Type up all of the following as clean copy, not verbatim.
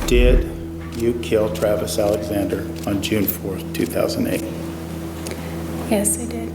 Did you kill Travis Alexander on June 4th, 2008? Yes, I did.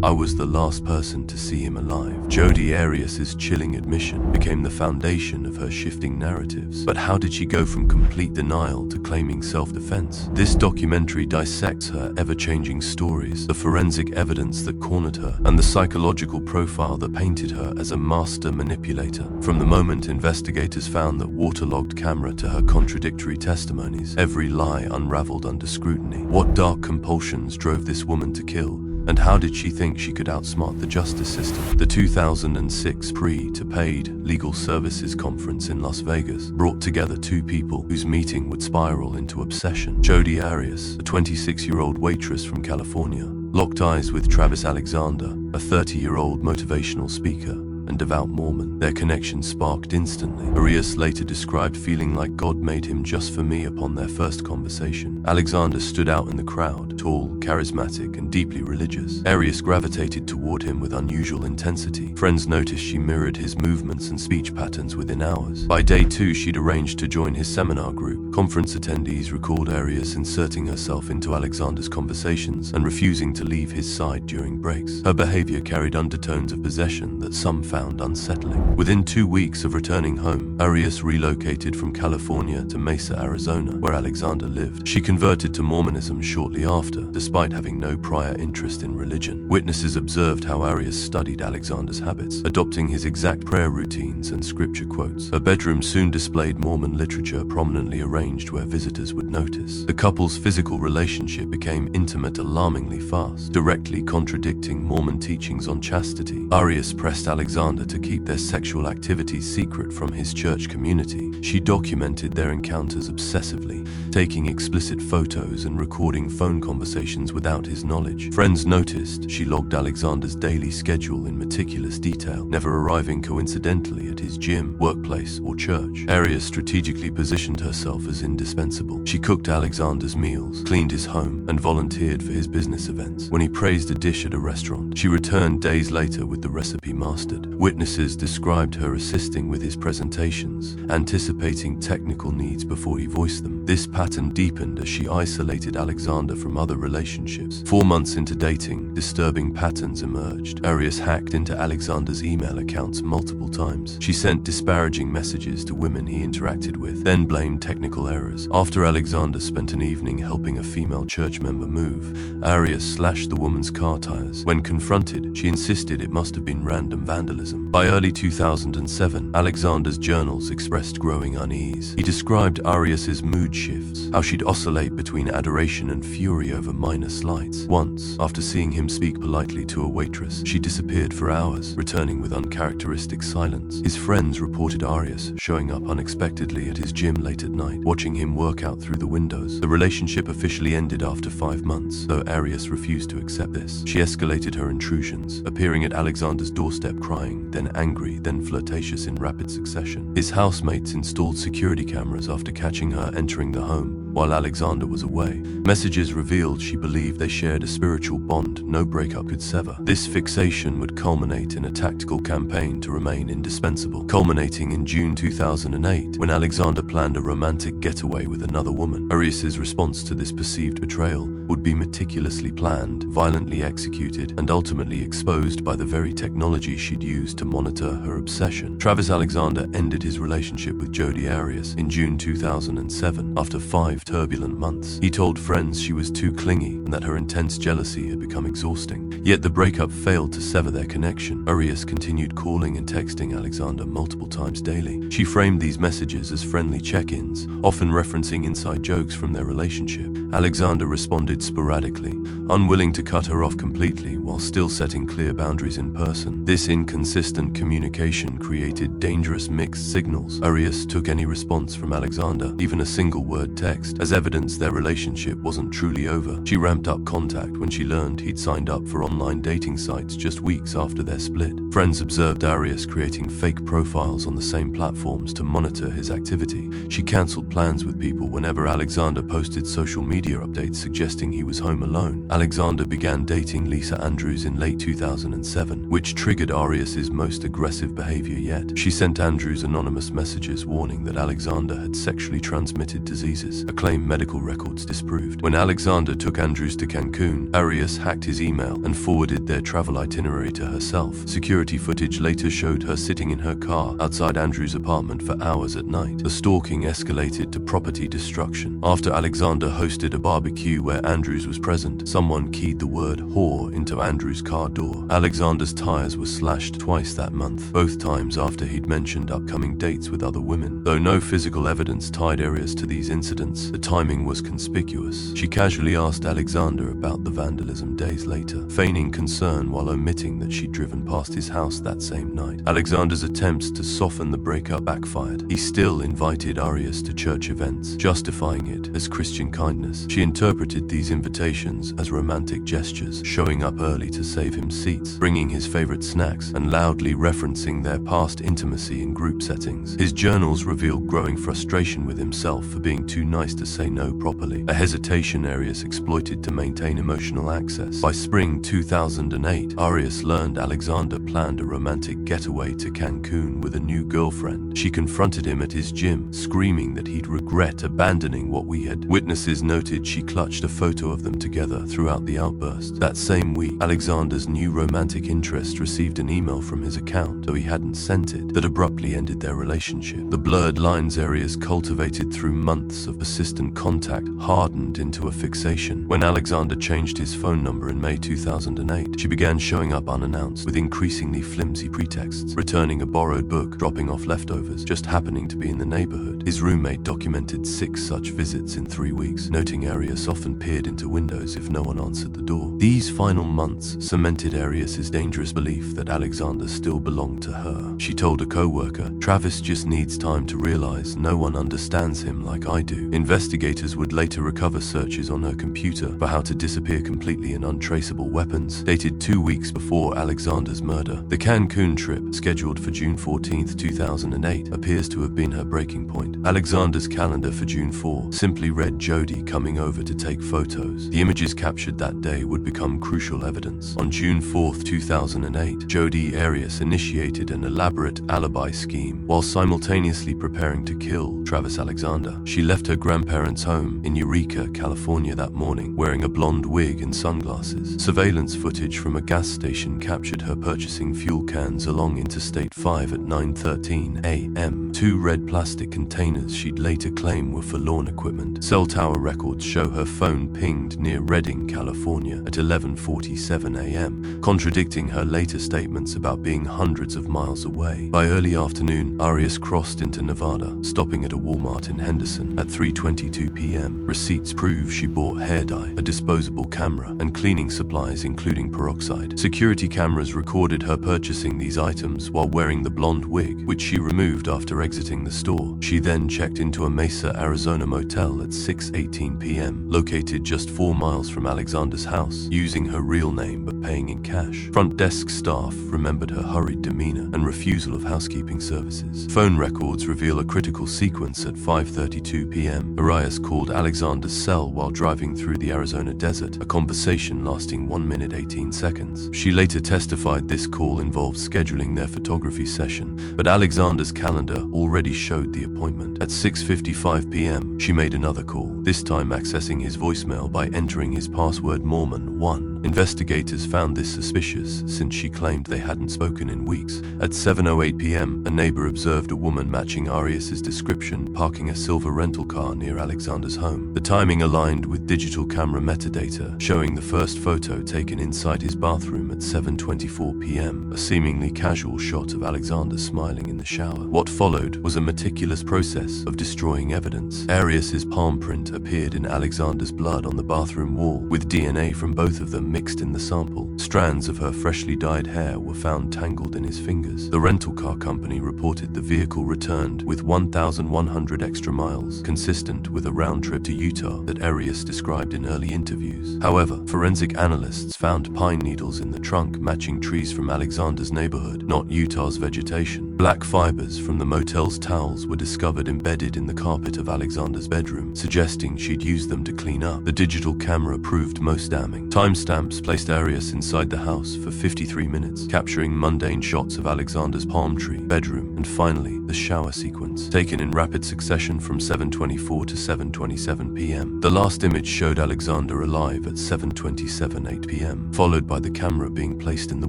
I was the last person to see him alive. Jodi Arias' chilling admission became the foundation of her shifting narratives. But how did she go from complete denial to claiming self-defense? This documentary dissects her ever-changing stories, the forensic evidence that cornered her, and the psychological profile that painted her as a master manipulator. From the moment investigators found that waterlogged camera to her contradictory testimonies, every lie unraveled under scrutiny. What dark compulsions drove this woman to kill? And how did she think she could outsmart the justice system? The 2006 pre-to-paid legal services conference in Las Vegas brought together two people whose meeting would spiral into obsession. Jodi Arias, a 26-year-old waitress from California, locked eyes with Travis Alexander, a 30-year-old motivational speaker and devout Mormon. Their connection sparked instantly. Arias later described feeling like God made him just for me upon their first conversation. Alexander stood out in the crowd, tall, charismatic, and deeply religious. Arias gravitated toward him with unusual intensity. Friends noticed she mirrored his movements and speech patterns within hours. By day 2, she'd arranged to join his seminar group. Conference attendees recalled Arias inserting herself into Alexander's conversations and refusing to leave his side during breaks. Her behavior carried undertones of possession that some found unsettling. Within 2 weeks of returning home, Arias relocated from California to Mesa, Arizona, where Alexander lived. She converted to Mormonism shortly after, despite having no prior interest in religion. Witnesses observed how Arias studied Alexander's habits, adopting his exact prayer routines and scripture quotes. Her bedroom soon displayed Mormon literature prominently arranged where visitors would notice. The couple's physical relationship became intimate alarmingly fast, directly contradicting Mormon teachings on chastity. Arias pressed Alexander to keep their sexual activities secret from his church community. She documented their encounters obsessively, taking explicit photos and recording phone conversations without his knowledge. Friends noticed she logged Alexander's daily schedule in meticulous detail, never arriving coincidentally at his gym, workplace, or church. Arias strategically positioned herself as indispensable. She cooked Alexander's meals, cleaned his home, and volunteered for his business events. When he praised a dish at a restaurant, she returned days later with the recipe mastered. Witnesses described her assisting with his presentations, anticipating technical needs before he voiced them. This pattern deepened as she isolated Alexander from other relationships. 4 months into dating, disturbing patterns emerged. Arias hacked into Alexander's email accounts multiple times. She sent disparaging messages to women he interacted with, then blamed technical errors. After Alexander spent an evening helping a female church member move, Arias slashed the woman's car tires. When confronted, she insisted it must have been random vandalism. By early 2007, Alexander's journals expressed growing unease. He described Arias's mood shifts, how she'd oscillate between adoration and fury over minor slights. Once, after seeing him speak politely to a waitress, she disappeared for hours, returning with uncharacteristic silence. His friends reported Arias showing up unexpectedly at his gym late at night, watching him work out through the windows. The relationship officially ended after 5 months, though Arias refused to accept this. She escalated her intrusions, appearing at Alexander's doorstep crying, then angry, then flirtatious in rapid succession. His housemates installed security cameras after catching her entering the home while Alexander was away. Messages revealed she believed they shared a spiritual bond no breakup could sever. This fixation would culminate in a tactical campaign to remain indispensable, culminating in June 2008 when Alexander planned a romantic getaway with another woman. Arias's response to this perceived betrayal would be meticulously planned, violently executed, and ultimately exposed by the very technology she'd used to monitor her obsession. Travis Alexander ended his relationship with Jodi Arias in June 2007 after 5 turbulent months. He told friends she was too clingy and that her intense jealousy had become exhausting. Yet the breakup failed to sever their connection. Arias continued calling and texting Alexander multiple times daily. She framed these messages as friendly check-ins, often referencing inside jokes from their relationship. Alexander responded sporadically, unwilling to cut her off completely while still setting clear boundaries in person. This inconsistent communication created dangerous mixed signals. Arias took any response from Alexander, even a single word text, text. As evidence their relationship wasn't truly over, she ramped up contact when she learned he'd signed up for online dating sites just weeks after their split. Friends observed Arias creating fake profiles on the same platforms to monitor his activity. She cancelled plans with people whenever Alexander posted social media updates suggesting he was home alone. Alexander began dating Lisa Andrews in late 2007, which triggered Arias's most aggressive behavior yet. She sent Andrews anonymous messages warning that Alexander had sexually transmitted diseases, a claim medical records disproved. When Alexander took Andrews to Cancun, Arias hacked his email and forwarded their travel itinerary to herself. Security footage later showed her sitting in her car outside Andrews' apartment for hours at night. The stalking escalated to property destruction. After Alexander hosted a barbecue where Andrews was present, someone keyed the word whore into Andrews' car door. Alexander's tires were slashed twice that month, both times after he'd mentioned upcoming dates with other women. Though no physical evidence tied Arias to these incidents, the timing was conspicuous. She casually asked Alexander about the vandalism days later, feigning concern while omitting that she'd driven past his house that same night. Alexander's attempts to soften the breakup backfired. He still invited Arias to church events, justifying it as Christian kindness. She interpreted these invitations as romantic gestures, showing up early to save him seats, bringing his favorite snacks, and loudly referencing their past intimacy in group settings. His journals revealed growing frustration with himself for being too nice to say no properly, a hesitation Arias exploited to maintain emotional access. By spring 2008, Arias learned Alexander planned a romantic getaway to Cancun with a new girlfriend. She confronted him at his gym, screaming that he'd regret abandoning what we had. Witnesses noted she clutched a photo of them together throughout the outburst. That same week, Alexander's new romantic interest received an email from his account, though he hadn't sent it, that abruptly ended their relationship. The blurred lines Arias cultivated through months of persistent contact hardened into a fixation. When Alexander changed his phone number in May 2008, she began showing up unannounced with increasingly flimsy pretexts, returning a borrowed book, dropping off leftovers, just happening to be in the neighborhood. His roommate documented 6 such visits in 3 weeks, noting Arias often peered into windows if no one answered the door. These final months cemented Arias's dangerous belief that Alexander still belonged to her. She told a co-worker, "Travis just needs time to realize no one understands him like I do." Investigators would later recover searches on her computer for how to disappear completely and untraceable weapons, dated 2 weeks before Alexander's murder. The Cancun trip, scheduled for June 14, 2008, appears to have been her breaking point. Alexander's calendar for June 4 simply read Jodi coming over to take photos. The images captured that day would become crucial evidence. On June 4, 2008, Jodi Arias initiated an elaborate alibi scheme while simultaneously preparing to kill Travis Alexander. She left her grandparents' home in Eureka, California that morning, wearing a blonde wig and sunglasses. Surveillance footage from a gas station captured her purchasing fuel cans along Interstate 5 at 9:13 a.m. 2 red plastic containers she'd later claim were for lawn equipment. Cell tower records show her phone pinged near Redding, California at 11:47 a.m., contradicting her later statements about being hundreds of miles away. By early afternoon, Arias crossed into Nevada, stopping at a Walmart in Henderson at 3:22 p.m. Receipts prove she bought hair dye, a disposable camera, and cleaning supplies including peroxide. Security cameras recorded her purchasing these items while wearing the blonde wig, which she removed after exiting the store. She then checked into a Mesa, Arizona motel at 6:18 p.m., located just 4 miles from Alexander's house, using her real name but paying in cash. Front desk staff remembered her hurried demeanor and refusal of housekeeping services. Phone records reveal a critical sequence at 5:32 p.m. Arias called Alexander's cell while driving through the Arizona desert, a conversation lasting 1 minute 18 seconds. She later testified this call involved scheduling their photography session, but Alexander's calendar already showed the appointment. At 6:55 p.m., she made another call, this time accessing his voicemail by entering his password Mormon1. Investigators found this suspicious since she claimed they hadn't spoken in weeks. At 7:08 p.m., a neighbor observed a woman matching Arias's description parking a silver rental car near Alexander's home. The timing aligned with digital camera metadata, showing the first photo taken inside his bathroom at 7:24 p.m., a seemingly casual shot of Alexander smiling in the shower. What followed was a meticulous process of destroying evidence. Arias's palm print appeared in Alexander's blood on the bathroom wall, with DNA from both of them mixed in the sample. Strands of her freshly dyed hair were found tangled in his fingers. The rental car company reported the vehicle returned with 1,100 extra miles, consistent with a round trip to Utah that Arias described in early interviews. However, forensic analysts found pine needles in the trunk matching trees from Alexander's neighborhood, not Utah's vegetation. Black fibers from the motel's towels were discovered embedded in the carpet of Alexander's bedroom, suggesting she'd used them to clean up. The digital camera proved most damning. Timestamps placed Arias inside the house for 53 minutes, capturing mundane shots of Alexander's palm tree, bedroom, and finally, the shower sequence, taken in rapid succession from 7:24 to 7:27 p.m. The last image showed Alexander alive at 7:27 p.m., followed by the camera being placed in the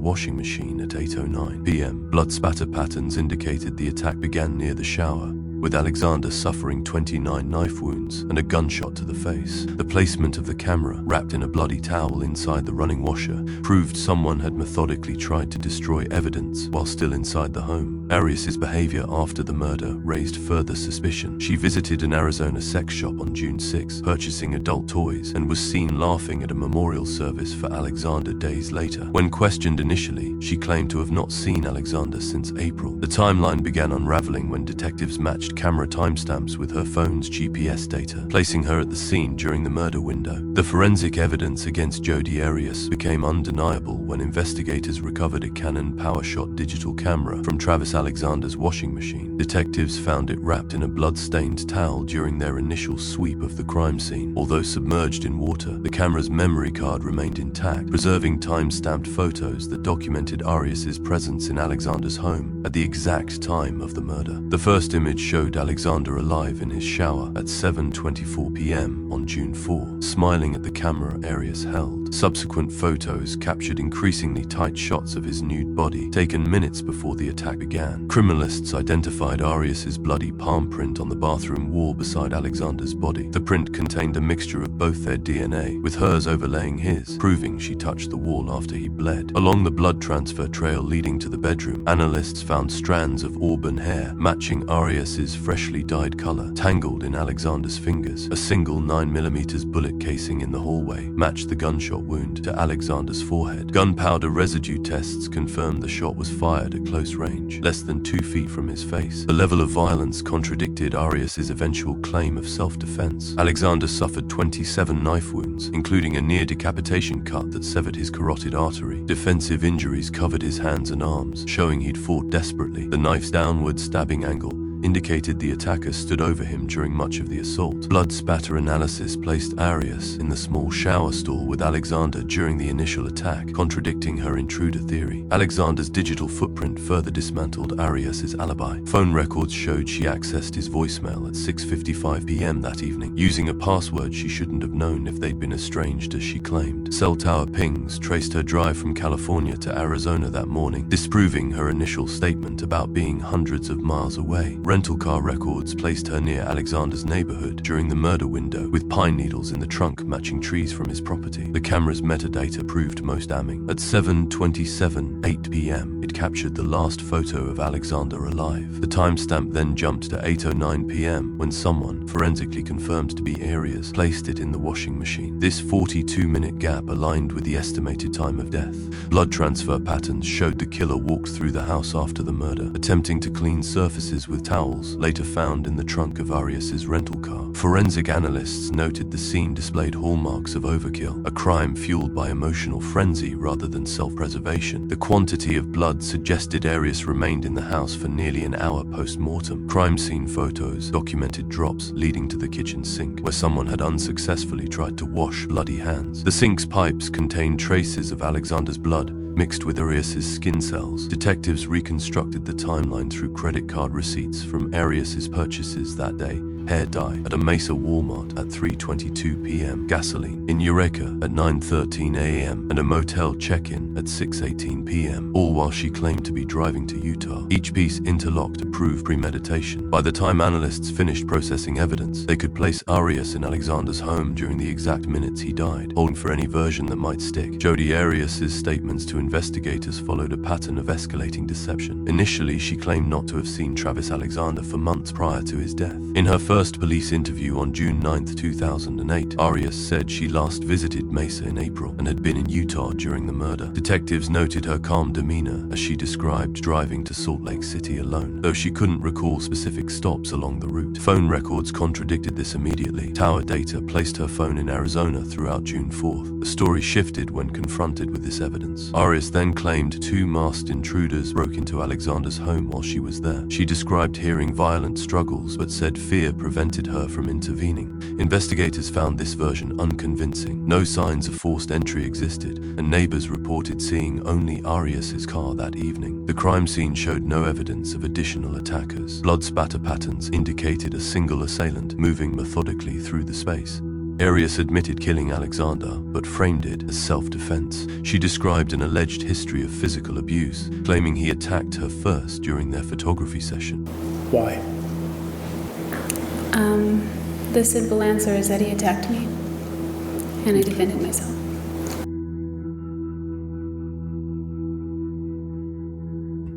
washing machine at 8:09 p.m. Blood spatter patterns indicated the attack began near the shower, with Alexander suffering 29 knife wounds and a gunshot to the face. The placement of the camera, wrapped in a bloody towel inside the running washer, proved someone had methodically tried to destroy evidence while still inside the home. Arias's behavior after the murder raised further suspicion. She visited an Arizona sex shop on June 6, purchasing adult toys, and was seen laughing at a memorial service for Alexander days later. When questioned initially, she claimed to have not seen Alexander since April. The timeline began unraveling when detectives matched camera timestamps with her phone's GPS data, placing her at the scene during the murder window. The forensic evidence against Jodi Arias became undeniable when investigators recovered a Canon PowerShot digital camera from Travis Alexander's washing machine. Detectives found it wrapped in a blood-stained towel during their initial sweep of the crime scene. Although submerged in water, the camera's memory card remained intact, preserving time-stamped photos that documented Arias's presence in Alexander's home at the exact time of the murder. The first image showed Alexander alive in his shower at 7:24 p.m. on June 4, smiling at the camera Arias held. Subsequent photos captured increasingly tight shots of his nude body, taken minutes before the attack began. Criminalists identified Arias's bloody palm print on the bathroom wall beside Alexander's body. The print contained a mixture of both their DNA, with hers overlaying his, proving she touched the wall after he bled. Along the blood transfer trail leading to the bedroom, analysts found strands of auburn hair matching Arias's freshly dyed color, tangled in Alexander's fingers. A single 9mm bullet casing in the hallway matched the gunshot wound to Alexander's forehead. Gunpowder residue tests confirmed the shot was fired at close range, less than 2 feet from his face. The level of violence contradicted Arias's eventual claim of self-defense. Alexander suffered 27 knife wounds, including a near decapitation cut that severed his carotid artery. Defensive injuries covered his hands and arms, showing he'd fought desperately. The knife's downward stabbing angle indicated the attacker stood over him during much of the assault. Blood spatter analysis placed Arias in the small shower stall with Alexander during the initial attack, contradicting her intruder theory. Alexander's digital footprint further dismantled Arias's alibi. Phone records showed she accessed his voicemail at 6:55 p.m. that evening, using a password she shouldn't have known if they'd been estranged, as she claimed. Cell tower pings traced her drive from California to Arizona that morning, disproving her initial statement about being hundreds of miles away. Rental car records placed her near Alexander's neighborhood during the murder window, with pine needles in the trunk matching trees from his property. The camera's metadata proved most damning. At 7:27 p.m., it captured the last photo of Alexander alive. The timestamp then jumped to 8:09 p.m. when someone, forensically confirmed to be Arias, placed it in the washing machine. This 42-minute gap aligned with the estimated time of death. Blood transfer patterns showed the killer walked through the house after the murder, attempting to clean surfaces with towels later found in the trunk of Arias's rental car. Forensic analysts noted the scene displayed hallmarks of overkill, a crime fueled by emotional frenzy rather than self-preservation. The quantity of blood suggested Arias remained in the house for nearly an hour post-mortem. Crime scene photos documented drops leading to the kitchen sink, where someone had unsuccessfully tried to wash bloody hands. The sink's pipes contained traces of Alexander's blood, mixed with Arias's skin cells. Detectives reconstructed the timeline through credit card receipts from Arias's purchases that day: hair dye at a Mesa Walmart at 3:22 p.m., gasoline in Eureka at 9:13 a.m., and a motel check-in at 6:18 p.m., all while she claimed to be driving to Utah. Each piece interlocked to prove premeditation. By the time analysts finished processing evidence, they could place Arias in Alexander's home during the exact minutes he died, holding for any version that might stick. Jodi Arias's statements to investigators followed a pattern of escalating deception. Initially, she claimed not to have seen Travis Alexander for months prior to his death. In her first police interview on June 9, 2008, Arias said she last visited Mesa in April and had been in Utah during the murder. Detectives noted her calm demeanor as she described driving to Salt Lake City alone, though she couldn't recall specific stops along the route. Phone records contradicted this immediately. Tower data placed her phone in Arizona throughout June 4th. The story shifted when confronted with this evidence. Arias then claimed 2 masked intruders broke into Alexander's home while she was there. She described hearing violent struggles but said fear prevented her from intervening. Investigators found this version unconvincing. No signs of forced entry existed, and neighbors reported seeing only Arias's car that evening. The crime scene showed no evidence of additional attackers. Blood spatter patterns indicated a single assailant moving methodically through the space. Arias admitted killing Alexander, but framed it as self-defense. She described an alleged history of physical abuse, claiming he attacked her first during their photography session. Why? The simple answer is that he attacked me, and I defended myself.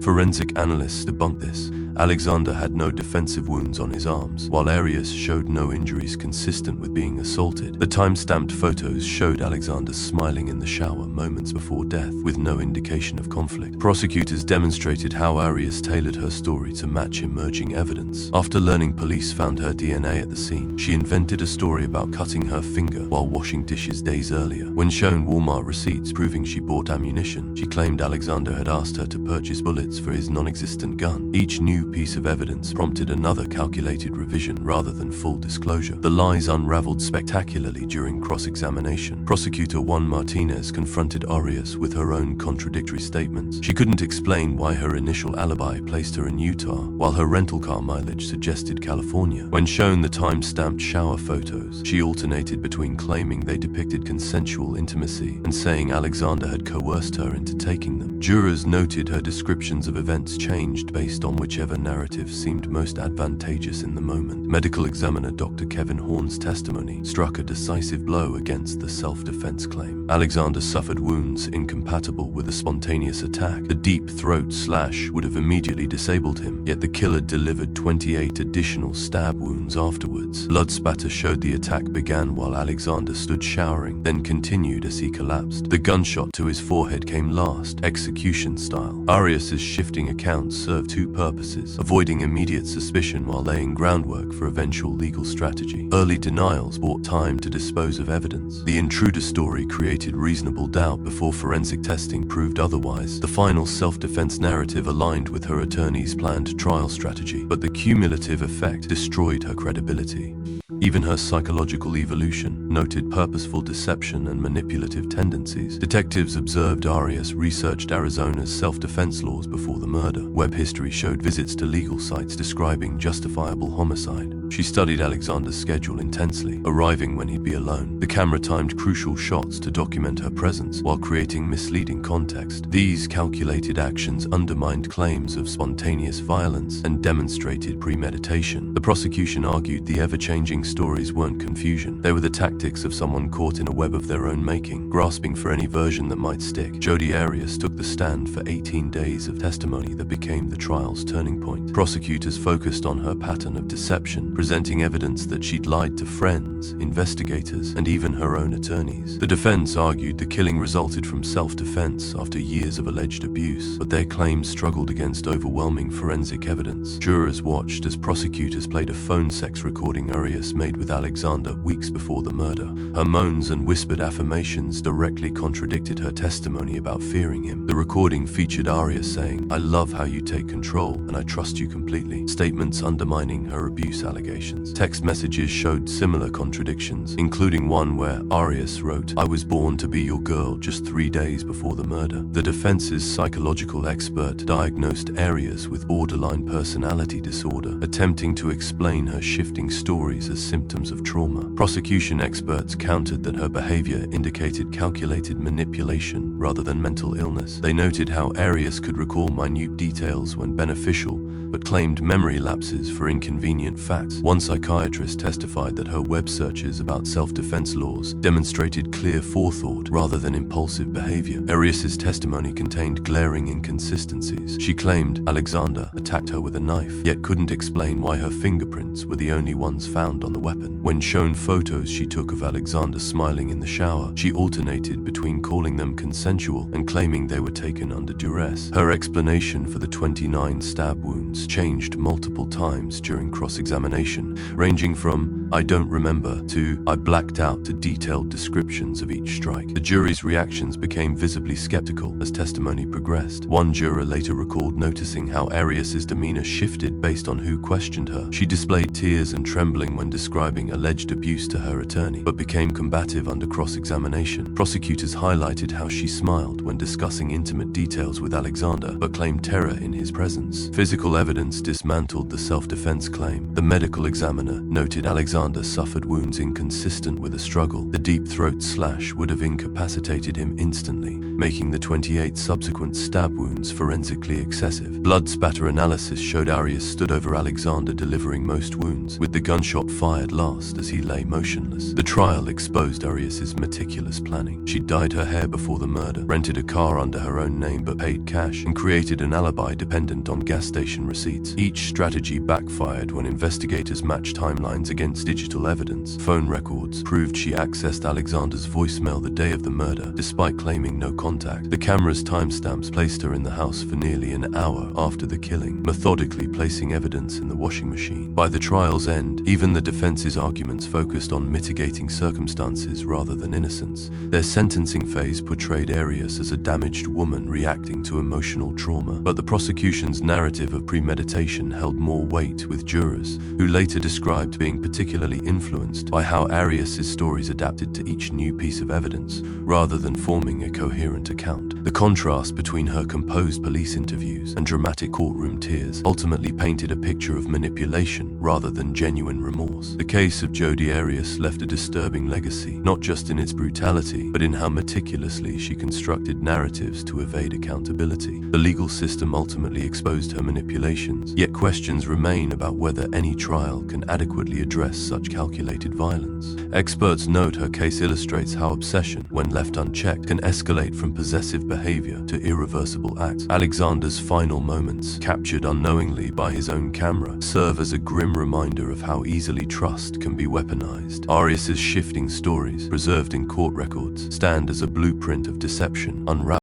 Forensic analysts debunked this. Alexander had no defensive wounds on his arms, while Arias showed no injuries consistent with being assaulted. The time-stamped photos showed Alexander smiling in the shower moments before death, with no indication of conflict. Prosecutors demonstrated how Arias tailored her story to match emerging evidence. After learning police found her DNA at the scene, she invented a story about cutting her finger while washing dishes days earlier. When shown Walmart receipts proving she bought ammunition, she claimed Alexander had asked her to purchase bullets for his non-existent gun. Each new piece of evidence prompted another calculated revision rather than full disclosure. The lies unraveled spectacularly during cross-examination. Prosecutor Juan Martinez confronted Arias with her own contradictory statements. She couldn't explain why her initial alibi placed her in Utah, while her rental car mileage suggested California. When shown the time-stamped shower photos, she alternated between claiming they depicted consensual intimacy and saying Alexander had coerced her into taking them. Jurors noted her descriptions of events changed based on whichever narrative seemed most advantageous in the moment. Medical examiner Dr. Kevin Horn's testimony struck a decisive blow against the self-defense claim. Alexander suffered wounds incompatible with a spontaneous attack. The deep throat slash would have immediately disabled him, yet the killer delivered 28 additional stab wounds afterwards. Blood spatter showed the attack began while Alexander stood showering, then continued as he collapsed. The gunshot to his forehead came last, execution style. Arias's shifting accounts served 2 purposes: avoiding immediate suspicion while laying groundwork for eventual legal strategy. Early denials bought time to dispose of evidence. The intruder story created reasonable doubt before forensic testing proved otherwise. The final self-defense narrative aligned with her attorney's planned trial strategy, but the cumulative effect destroyed her credibility. Even her psychological evolution noted purposeful deception and manipulative tendencies. Detectives observed Arias researched Arizona's self-defense laws before the murder. Web history showed visits to legal sites describing justifiable homicide. She studied Alexander's schedule intensely, arriving when he'd be alone. The camera timed crucial shots to document her presence while creating misleading context. These calculated actions undermined claims of spontaneous violence and demonstrated premeditation. The prosecution argued the ever-changing stories weren't confusion. They were the tactics of someone caught in a web of their own making, grasping for any version that might stick. Jodi Arias took the stand for 18 days of testimony that became the trial's turning point. Prosecutors focused on her pattern of deception, presenting evidence that she'd lied to friends, investigators, and even her own attorneys. The defense argued the killing resulted from self-defense after years of alleged abuse, but their claims struggled against overwhelming forensic evidence. Jurors watched as prosecutors played a phone sex recording Arias made with Alexander weeks before the murder. Her moans and whispered affirmations directly contradicted her testimony about fearing him. The recording featured Arias saying, "I love how you take control and I trust you completely," statements undermining her abuse allegations. Text messages showed similar contradictions, including one where Arias wrote, "I was born to be your girl" just 3 days before the murder. The defense's psychological expert diagnosed Arias with borderline personality disorder, attempting to explain her shifting stories as as symptoms of trauma. Prosecution experts countered that her behavior indicated calculated manipulation rather than mental illness. They noted how Arias could recall minute details when beneficial, but claimed memory lapses for inconvenient facts. One psychiatrist testified that her web searches about self-defense laws demonstrated clear forethought rather than impulsive behavior. Arias's testimony contained glaring inconsistencies. She claimed Alexander attacked her with a knife, yet couldn't explain why her fingerprints were the only ones found on the weapon. When shown photos she took of Alexander smiling in the shower, she alternated between calling them consensual and claiming they were taken under duress. Her explanation for the 29 stab wounds changed multiple times during cross-examination, ranging from "I don't remember" to "I blacked out" to detailed descriptions of each strike. The jury's reactions became visibly skeptical as testimony progressed. One juror later recalled noticing how Arias's demeanor shifted based on who questioned her. She displayed tears and trembling when describing alleged abuse to her attorney, but became combative under cross-examination. Prosecutors highlighted how she smiled when discussing intimate details with Alexander, but claimed terror in his presence. Physical evidence dismantled the self-defense claim. The medical examiner noted Alexander suffered wounds inconsistent with a struggle. The deep throat slash would have incapacitated him instantly, making the 28 subsequent stab wounds forensically excessive. Blood spatter analysis showed Arias stood over Alexander delivering most wounds, with the gunshot fired last as he lay motionless. The trial exposed Arias's meticulous planning. She dyed her hair before the murder, rented a car under her own name but paid cash, and created an alibi dependent on gas station receipts. Each strategy backfired when investigators matched timelines against digital evidence. Phone records proved she accessed Alexander's voicemail the day of the murder, despite claiming no contact. The camera's timestamps placed her in the house for nearly an hour after the killing, methodically placing evidence in the washing machine. By the trial's end, even the defense's arguments focused on mitigating circumstances rather than innocence. Their sentencing phase portrayed Arias as a damaged woman reacting to emotional trauma, but the prosecution's narrative of premeditation held more weight with jurors, who later described being particularly influenced by how Arias's stories adapted to each new piece of evidence, rather than forming a coherent account. The contrast between her composed police interviews and dramatic courtroom tears ultimately painted a picture of manipulation rather than genuine remorse. The case of Jodi Arias left a disturbing legacy, not just in its brutality, but in how meticulously she constructed narratives to evade accountability. The legal system ultimately exposed her manipulations, yet questions remain about whether any trial can adequately address such calculated violence. Experts note her case illustrates how obsession, when left unchecked, can escalate from possessive behavior to irreversible acts. Alexander's final moments, captured unknowingly by his own camera, serve as a grim reminder of how easily trust can be weaponized. Arias's shifting stories, preserved in court records, stand as a blueprint of deception, unravel